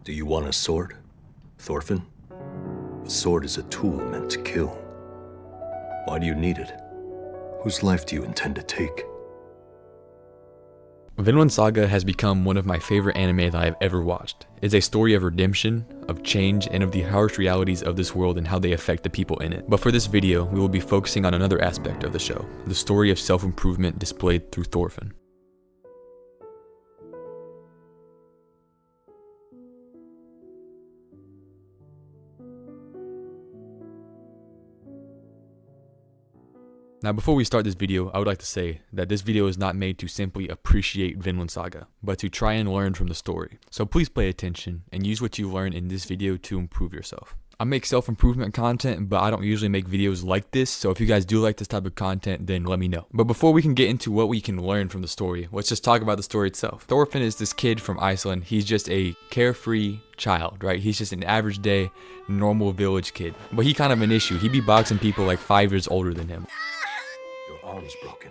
Do you want a sword, Thorfinn? A sword is a tool meant to kill. Why do you need it? Whose life do you intend to take? Vinland Saga has become one of my favorite anime that I've ever watched. It's a story of redemption, of change, and of the harsh realities of this world and how they affect the people in it. But for this video, we will be focusing on another aspect of the show, the story of self-improvement displayed through Thorfinn. Now before we start this video, I would like to say that this video is not made to simply appreciate Vinland Saga, but to try and learn from the story. So please pay attention and use what you learn in this video to improve yourself. I make self-improvement content, but I don't usually make videos like this, so if you guys do like this type of content, then let me know. But before we can get into what we can learn from the story, let's just talk about the story itself. Thorfinn is this kid from Iceland. He's just a carefree child, right? He's just an average day, normal village kid. But he kind of an issue. He be boxing people like 5 years older than him. Arm's broken.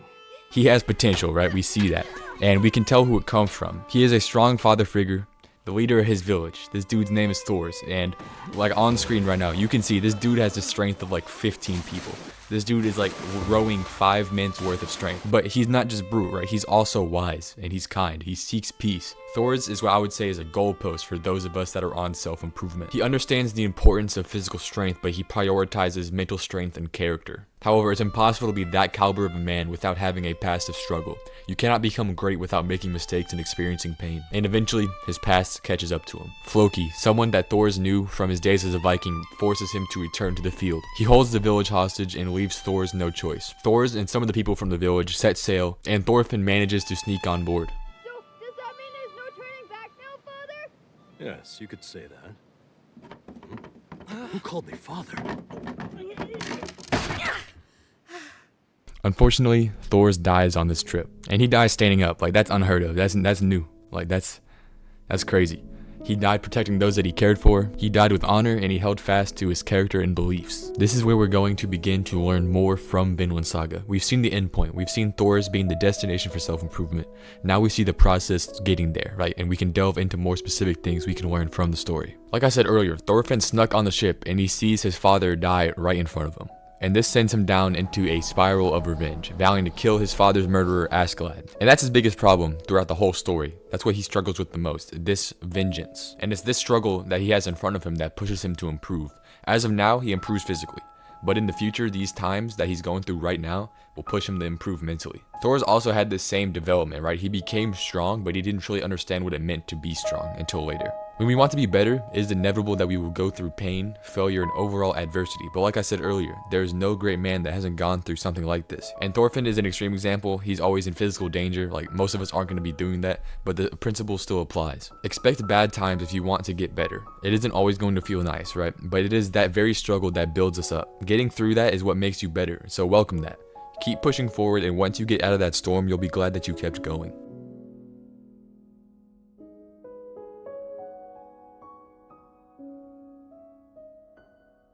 He has potential, right? We see that. And we can tell who it comes from. He is a strong father figure, the leader of his village. This dude's name is Thors. And like on screen right now, you can see this dude has the strength of like 15 people. This dude is like rowing 5 men's worth of strength. But he's not just brute, right? He's also wise and he's kind. He seeks peace. Thors is what I would say is a goalpost for those of us that are on self-improvement. He understands the importance of physical strength, but he prioritizes mental strength and character. However, it's impossible to be that caliber of a man without having a past of struggle. You cannot become great without making mistakes and experiencing pain. And eventually, his past catches up to him. Floki, someone that Thors knew from his days as a Viking, forces him to return to the field. He holds the village hostage and leaves Thors no choice. Thors and some of the people from the village set sail, and Thorfinn manages to sneak on board. So, does that mean there's no turning back now, Father? Yes, you could say that. Who called me father? Unfortunately, Thors dies on this trip, and he dies standing up. Like, that's unheard of. That's new. Like, that's crazy. He died protecting those that he cared for. He died with honor, and he held fast to his character and beliefs. This is where we're going to begin to learn more from Vinland Saga. We've seen the end point. We've seen Thors being the destination for self-improvement. Now we see the process getting there, right? And we can delve into more specific things we can learn from the story. Like I said earlier, Thorfinn snuck on the ship, and he sees his father die right in front of him. And this sends him down into a spiral of revenge, vowing to kill his father's murderer, Askeladd. And that's his biggest problem throughout the whole story. That's what he struggles with the most, this vengeance. And it's this struggle that he has in front of him that pushes him to improve. As of now, he improves physically. But in the future, these times that he's going through right now will push him to improve mentally. Thors also had this same development, right? He became strong, but he didn't really understand what it meant to be strong until later. When we want to be better, it is inevitable that we will go through pain, failure, and overall adversity. But like I said earlier, there is no great man that hasn't gone through something like this. And Thorfinn is an extreme example. He's always in physical danger. Like, most of us aren't going to be doing that, but the principle still applies. Expect bad times if you want to get better. It isn't always going to feel nice, right? But it is that very struggle that builds us up. Getting through that is what makes you better, so welcome that. Keep pushing forward, and once you get out of that storm, you'll be glad that you kept going.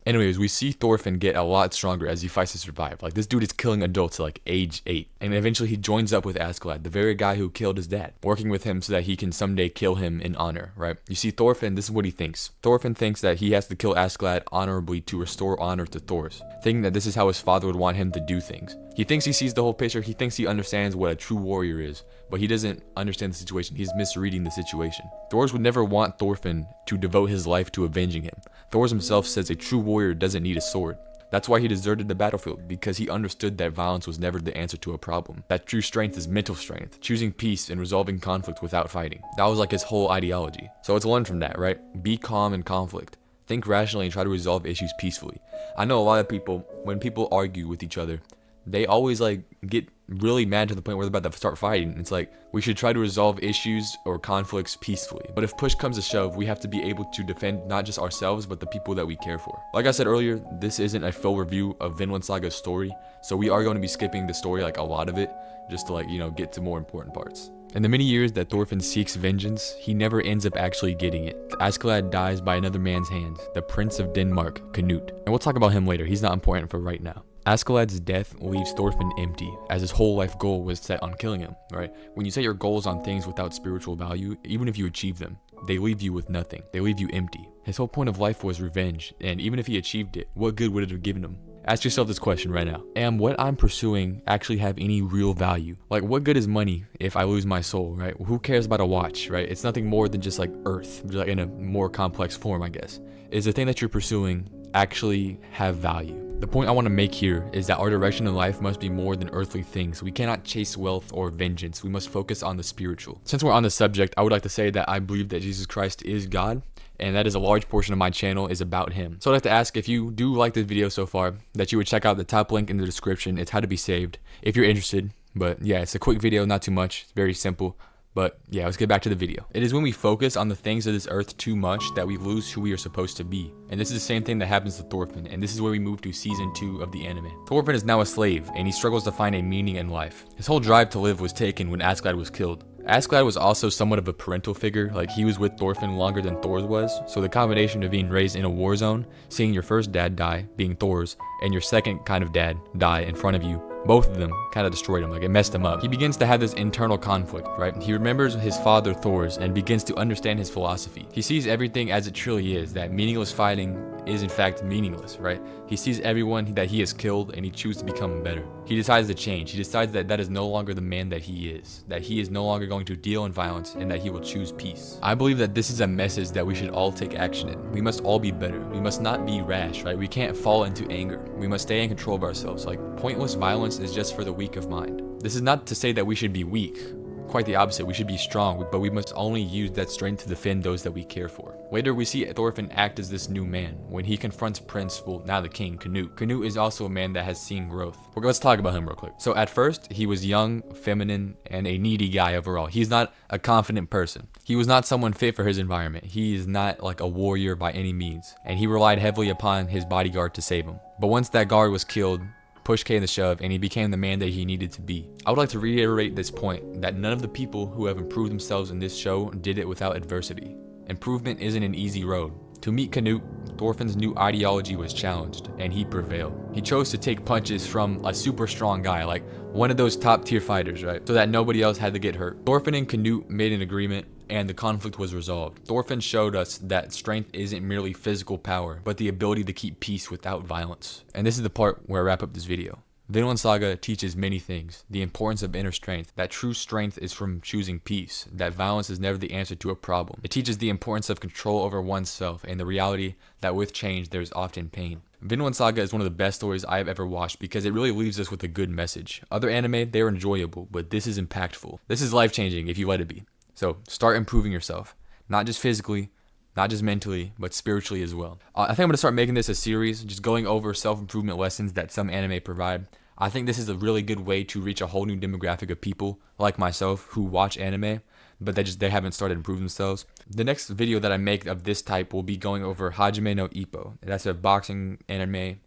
Anyways, we see Thorfinn get a lot stronger as he fights to survive. Like, this dude is killing adults at like age 8. And eventually he joins up with Askeladd, the very guy who killed his dad, working with him so that he can someday kill him in honor, right? You see, Thorfinn, this is what he thinks. Thorfinn thinks that he has to kill Askeladd honorably to restore honor to Thors, thinking that this is how his father would want him to do things. He thinks he sees the whole picture. He thinks he understands what a true warrior is, but he doesn't understand the situation. He's misreading the situation. Thors would never want Thorfinn to devote his life to avenging him. Thors himself says a true warrior doesn't need a sword. That's why he deserted the battlefield, because he understood that violence was never the answer to a problem. That true strength is mental strength, choosing peace and resolving conflict without fighting. That was like his whole ideology. So let's learn from that, right? Be calm in conflict. Think rationally and try to resolve issues peacefully. I know a lot of people, when people argue with each other, they always like get really mad to the point where they're about to start fighting. It's like, we should try to resolve issues or conflicts peacefully. But if push comes to shove, we have to be able to defend not just ourselves, but the people that we care for. Like I said earlier, this isn't a full review of Vinland Saga's story, so we are going to be skipping the story, like a lot of it, just to get to more important parts. In the many years that Thorfinn seeks vengeance, he never ends up actually getting it. Askeladd dies by another man's hands, the Prince of Denmark, Canute. And we'll talk about him later, he's not important for right now. Askeladd's death leaves Thorfinn empty, as his whole life goal was set on killing him, right? When you set your goals on things without spiritual value, even if you achieve them, they leave you with nothing. They leave you empty. His whole point of life was revenge, and even if he achieved it, what good would it have given him? Ask yourself this question right now. Am what I'm pursuing actually have any real value? Like, what good is money if I lose my soul, right? Who cares about a watch, right? It's nothing more than just like earth, like in a more complex form, I guess. Is the thing that you're pursuing actually have value? The point I want to make here is that our direction in life must be more than earthly things. We cannot chase wealth or vengeance. We must focus on the spiritual. Since we're on the subject, I would like to say that I believe that Jesus Christ is God, and that is a large portion of my channel is about him. So I'd like to ask, if you do like this video so far, that you would check out the top link in the description. It's how to be saved, if you're interested. But yeah, it's a quick video, not too much. It's very simple. But yeah, let's get back to the video. It is when we focus on the things of this earth too much that we lose who we are supposed to be. And this is the same thing that happens to Thorfinn, and this is where we move to season 2 of the anime. Thorfinn is now a slave, and he struggles to find a meaning in life. His whole drive to live was taken when Askeladd was killed. Askeladd was also somewhat of a parental figure, like he was with Thorfinn longer than Thor's was, so the combination of being raised in a war zone, seeing your first dad die, being Thor's, and your second kind of dad die in front of you, both of them kind of destroyed him, like it messed him up. He begins to have this internal conflict, right? He remembers his father Thor's and begins to understand his philosophy. He sees everything as it truly is, that meaningless fighting is in fact meaningless, right? He sees everyone that he has killed and he chooses to become better. He decides to change. He decides that that is no longer the man that he is no longer going to deal in violence, and that he will choose peace. I believe that this is a message that we should all take action in. We must all be better. We must not be rash, right? We can't fall into anger. We must stay in control of ourselves. Like, pointless violence is just for the weak of mind. This is not to say that we should be weak. Quite the opposite, we should be strong, but we must only use that strength to defend those that we care for. Later, we see Thorfinn act as this new man when he confronts Prince, well, now the king, Canute. Canute is also a man that has seen growth. Well, let's talk about him real quick. So at first, he was young, feminine, and a needy guy overall. He's not a confident person. He was not someone fit for his environment. He is not like a warrior by any means, and he relied heavily upon his bodyguard to save him. But once that guard was killed, push came to shove, and he became the man that he needed to be. I would like to reiterate this point, that none of the people who have improved themselves in this show did it without adversity. Improvement isn't an easy road. To meet Canute, Thorfinn's new ideology was challenged, and he prevailed. He chose to take punches from a super strong guy, like one of those top tier fighters, right? So that nobody else had to get hurt. Thorfinn and Canute made an agreement, and the conflict was resolved. Thorfinn showed us that strength isn't merely physical power, but the ability to keep peace without violence. And this is the part where I wrap up this video. Vinland Saga teaches many things. The importance of inner strength, that true strength is from choosing peace, that violence is never the answer to a problem. It teaches the importance of control over oneself and the reality that with change there is often pain. Vinland Saga is one of the best stories I have ever watched because it really leaves us with a good message. Other anime, they're enjoyable, but this is impactful. This is life-changing if you let it be. So start improving yourself, not just physically, not just mentally, but spiritually as well. I think I'm going to start making this a series, just going over self-improvement lessons that some anime provide. I think this is a really good way to reach a whole new demographic of people like myself who watch anime, but they haven't started improving themselves. The next video that I make of this type will be going over Hajime no Ippo. That's a boxing anime.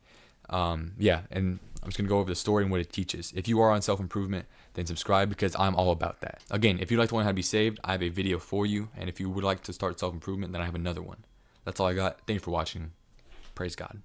Yeah, and I'm just going to go over the story and what it teaches. If you are on self-improvement, then subscribe because I'm all about that. Again, if you'd like to learn how to be saved, I have a video for you. And if you would like to start self-improvement, then I have another one. That's all I got. Thank you for watching. Praise God.